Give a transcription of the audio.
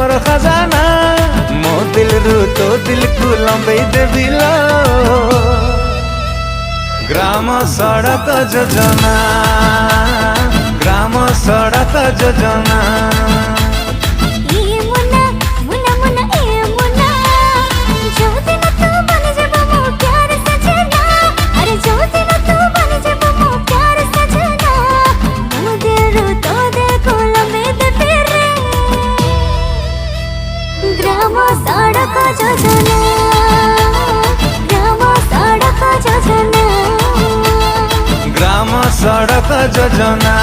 मोर खजाना मो दिल रु तो दिल को लंबे देविलो ग्राम सड़क योजना ग्राम सड़क योजना ग्राम सड़क योजना ग्राम सड़क योजना ग्राम सड़क योजना।